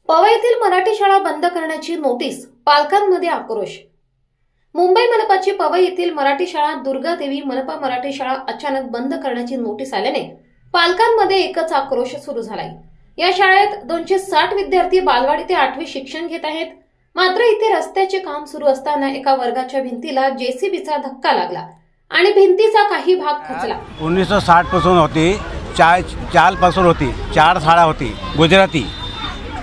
पवई येथील मराठी शाळा बंद करण्याची नोटीस, पालकांमध्ये आक्रोश। मुंबई मनपाची पवई येथील मराठी शाळा दुर्गादेवी मनपा मराठी शाळा अचानक बंद करण्याची नोटीस आल्याने पालकांमध्ये एकच आक्रोश सुरू झालाय। या शाळेत 260 विद्यार्थी बालवाडी ते 8वी शिक्षण घेत आहेत। मात्र इथे रस्त्याचे काम सुरू असताना एका वर्गाच्या भिंतीला जेसीबीचा धक्का लागला आणि भिंतीचा काही भाग खचला। 1960 पासून होती, चाल पासून होती, 4 शाळा होती गुजराती।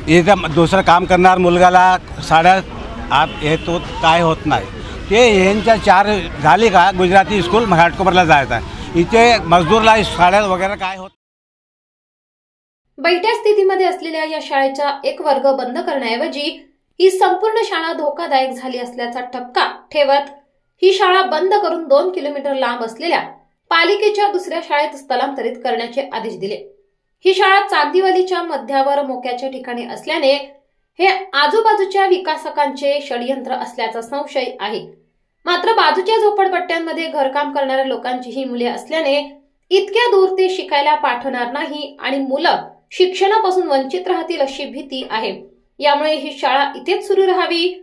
इथे दुसरं काम करणार मुलगाला साड्या येतो काय होत नाही। ते यांच्या 4 झाली का गुजराती स्कूल घाटकोपरला जायचं, इथे मजदूरला साड्या वगैरे काय होत। बैठ्या स्थितीमध्ये असलेल्या या शाळेचा एक वर्ग बंद करण्याऐवजी ही संपूर्ण शाळा धोकादायक झाली असल्याचा ठपका ठेवत ही शाळा बंद करून 2 किलोमीटर लांब असलेल्या पालिकेच्या दुसऱ्या शाळेत स्थलांतरित करण्याचे आदेश दिले। ही शाळा चांदीवलीच्या मध्यावर मोक्याच्या ठिकाणी असल्याने हे आजूबाजूच्या विकासकांचे षडयंत्र असल्याचा संशय आहे। मात्र बाजूच्या झोपडपट्ट्यांमध्ये घरकाम करणाऱ्या लोकांची ही मुले असल्याने इतक्या दूर ते शिकायला पाठवणार नाही आणि मुलं शिक्षणापासून वंचित राहतील अशी भीती आहे। यामुळे ही शाळा इथेच सुरू राहावी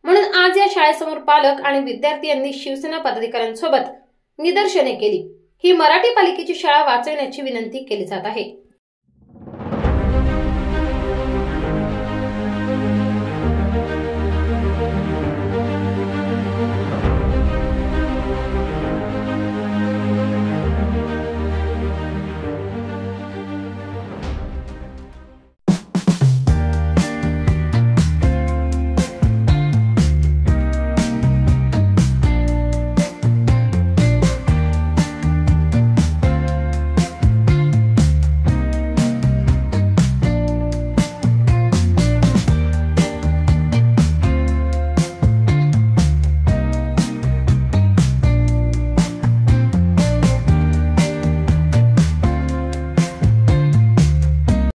म्हणून आज या शाळेसमोर पालक आणि विद्यार्थी यांनी शिवसेना पदाधिकाऱ्यांसोबत निदर्शने केली। ही मराठी पालिकेची शाळा वाचवण्याची विनंती केली जात आहे।